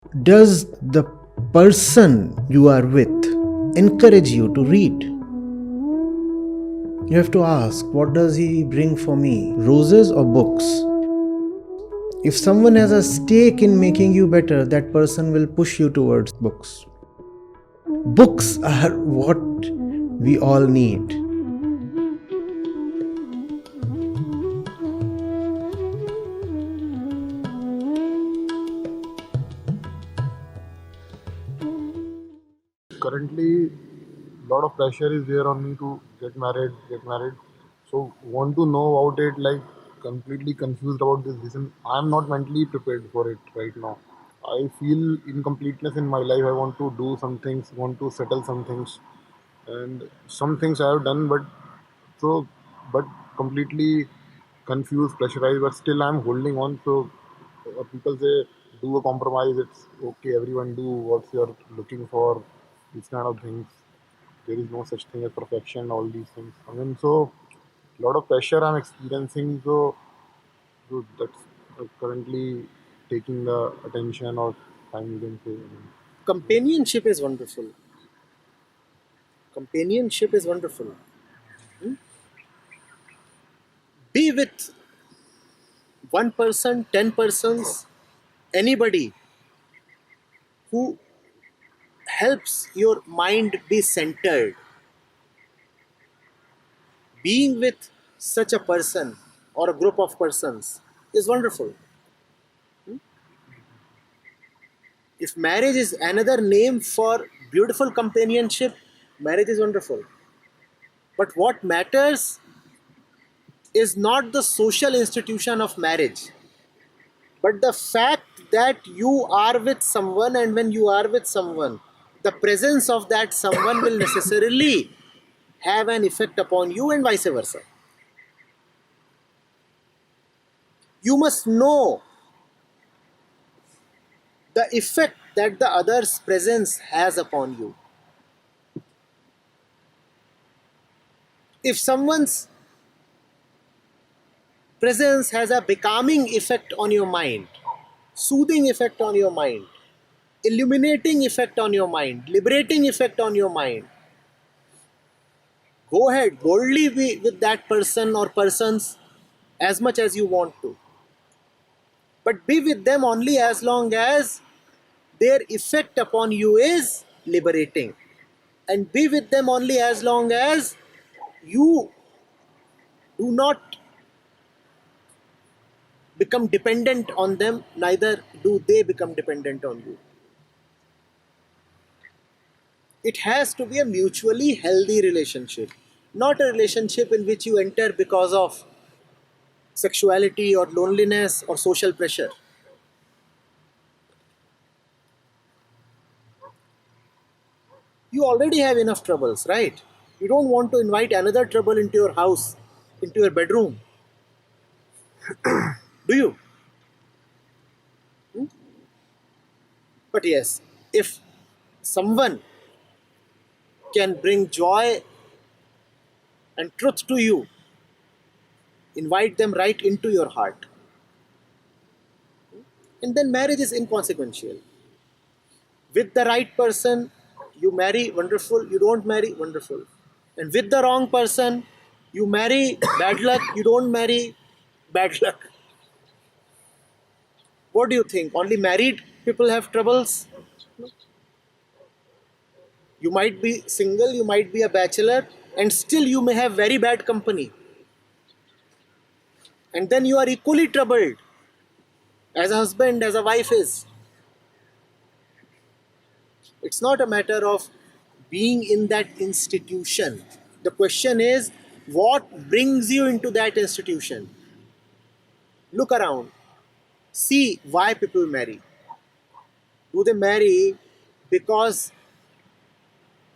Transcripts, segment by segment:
Does the person you are with encourage you to read? You have to ask, what does he bring for me? Roses or books? If someone has a stake in making you better, that person will push you towards books. Books are what we all need. Currently, lot of pressure is there on me to get married. So want to know about it, like completely confused about this decision. I'm not mentally prepared for it right now. I feel incompleteness in my life. I want to do some things, want to settle some things, and some things I have done, so but completely confused, pressurized. But still, I'm holding on. So people say do a compromise. It's okay. Everyone do what you're looking for. These kind of things. There is no such thing as perfection. All these things. I mean, so a lot of pressure I'm experiencing. So that's currently taking the attention or time, you can say. Companionship is wonderful. Companionship is wonderful. Be with one person, 10 persons, anybody who helps your mind be centered. Being with such a person or a group of persons is wonderful. If marriage is another name for beautiful companionship, marriage is wonderful. But what matters is not the social institution of marriage, but the fact that you are with someone, and when you are with someone, the presence of that someone will necessarily have an effect upon you, and vice versa. You must know the effect that the other's presence has upon you. If someone's presence has a becalming effect on your mind, soothing effect on your mind, illuminating effect on your mind, liberating effect on your mind, go ahead, boldly be with that person or persons as much as you want to. But be with them only as long as their effect upon you is liberating. And be with them only as long as you do not become dependent on them, neither do they become dependent on you. It has to be a mutually healthy relationship, not a relationship in which you enter because of sexuality or loneliness or social pressure. You already have enough troubles, right? You don't want to invite another trouble into your house, into your bedroom, do you? But yes, if someone can bring joy and truth to you, invite them right into your heart. And then marriage is inconsequential. With the right person, you marry, wonderful. You don't marry, wonderful. And with the wrong person, you marry, bad luck. You don't marry, bad luck. What do you think? Only married people have troubles? You might be single, you might be a bachelor, and still you may have very bad company. And then you are equally troubled as a husband, as a wife is. It's not a matter of being in that institution. The question is, what brings you into that institution? Look around. See why people marry. Do they marry because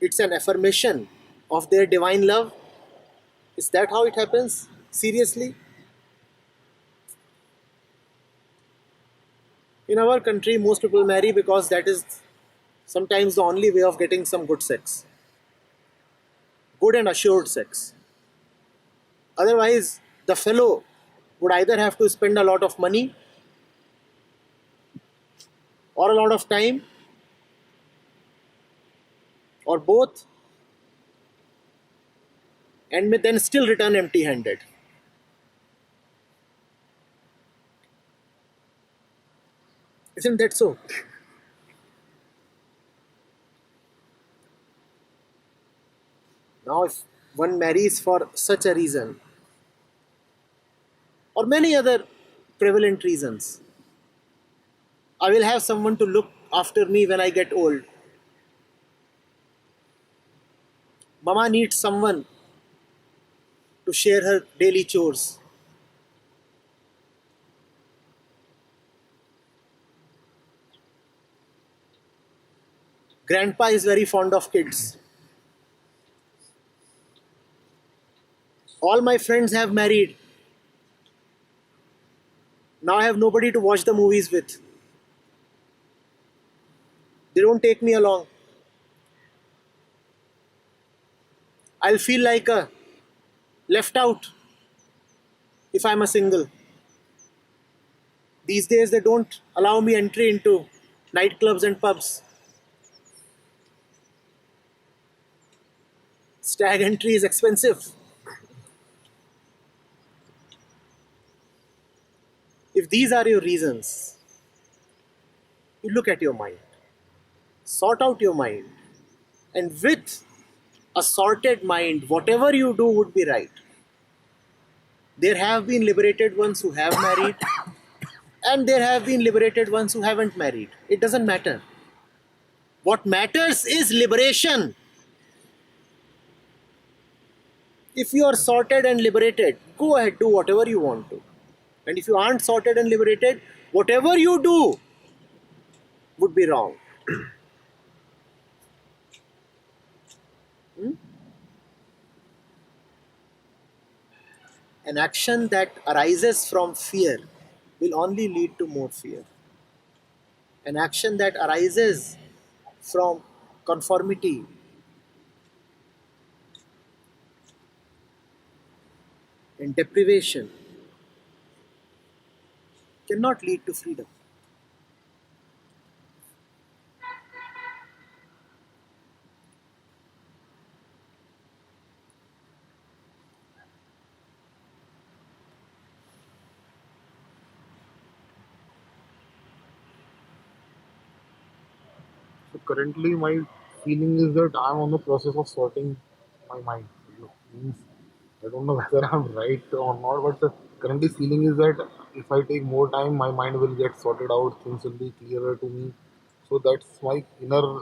it's an affirmation of their divine love? Is that how it happens? Seriously? In our country, most people marry because that is sometimes the only way of getting some good sex, good and assured sex. Otherwise, the fellow would either have to spend a lot of money or a lot of time, or both, and may then still return empty handed. Isn't that so? Now, if one marries for such a reason, or many other prevalent reasons, I will have someone to look after me when I get old. Mama needs someone to share her daily chores. Grandpa is very fond of kids. All my friends have married. Now I have nobody to watch the movies with. They don't take me along. I'll feel like a left out if I'm a single. These days they don't allow me entry into nightclubs and pubs. Stag entry is expensive. If these are your reasons, you look at your mind, sort out your mind, and with a sorted mind, whatever you do would be right. There have been liberated ones who have married, and there have been liberated ones who haven't married. It doesn't matter. What matters is liberation. If you are sorted and liberated, go ahead, do whatever you want to. And if you aren't sorted and liberated, whatever you do would be wrong. An action that arises from fear will only lead to more fear. An action that arises from conformity and deprivation cannot lead to freedom. So currently, my feeling is that I'm on the process of sorting my mind. Means I don't know whether I'm right or not, but the currently feeling is that if I take more time, my mind will get sorted out. Things will be clearer to me. So that's my inner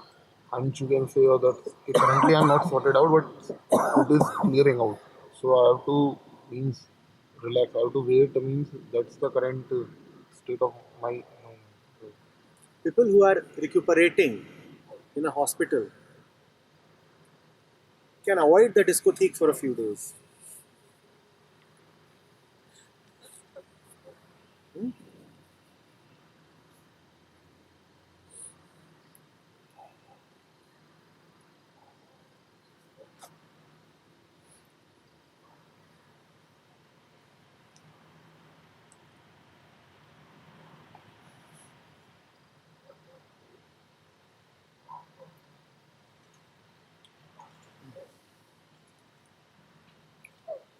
hunch, you can say, or that currently I'm not sorted out, but it is clearing out. So I have to means relax. I have to wait. Means that's the current state of my mind. People who are recuperating in a hospital can avoid the discotheque for a few days.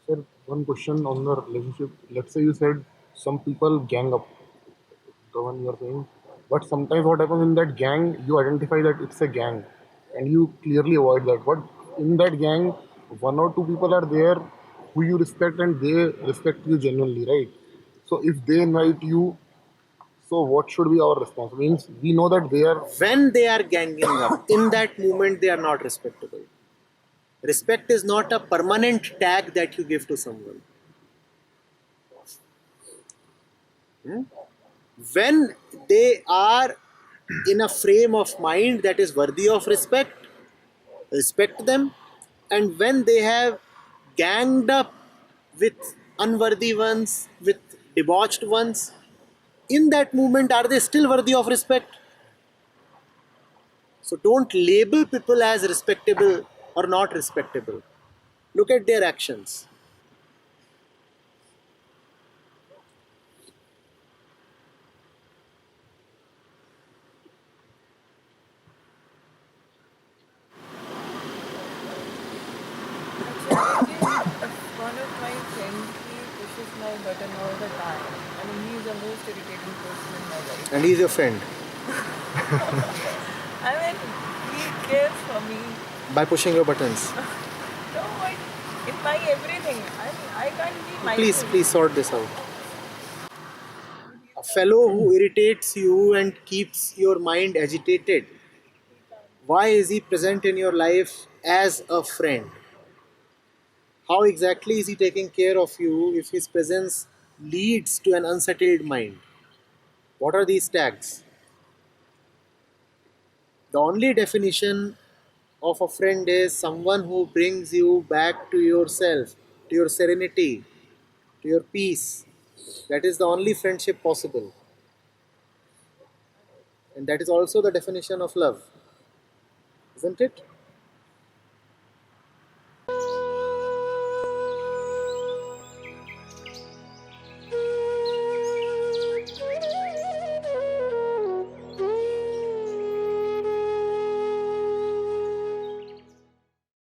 Sir, one question on the relationship. Let's say you said some people gang up, the one you're saying. But sometimes what happens in that gang, you identify that it's a gang and you clearly avoid that. But in that gang, one or two people are there who you respect and they respect you genuinely, right? So if they invite you, so what should be our response? Means we know that they are. When they are ganging up, in that moment they are not respectable. Respect is not a permanent tag that you give to someone. When they are in a frame of mind that is worthy of respect, respect them. And when they have ganged up with unworthy ones, with debauched ones, in that moment, are they still worthy of respect? So don't label people as respectable or not respectable. Look at their actions. my button all the time. I mean, he's the most irritating person in my life. And he's your friend. I mean, he cares for me. By pushing your buttons. No, but in my everything. I mean, I can't be myself. Please sort this out. A fellow who irritates you and keeps your mind agitated. Why is he present in your life as a friend? How exactly is he taking care of you if his presence leads to an unsettled mind? What are these tags? The only definition of a friend is someone who brings you back to yourself, to your serenity, to your peace. That is the only friendship possible. And that is also the definition of love. Isn't it?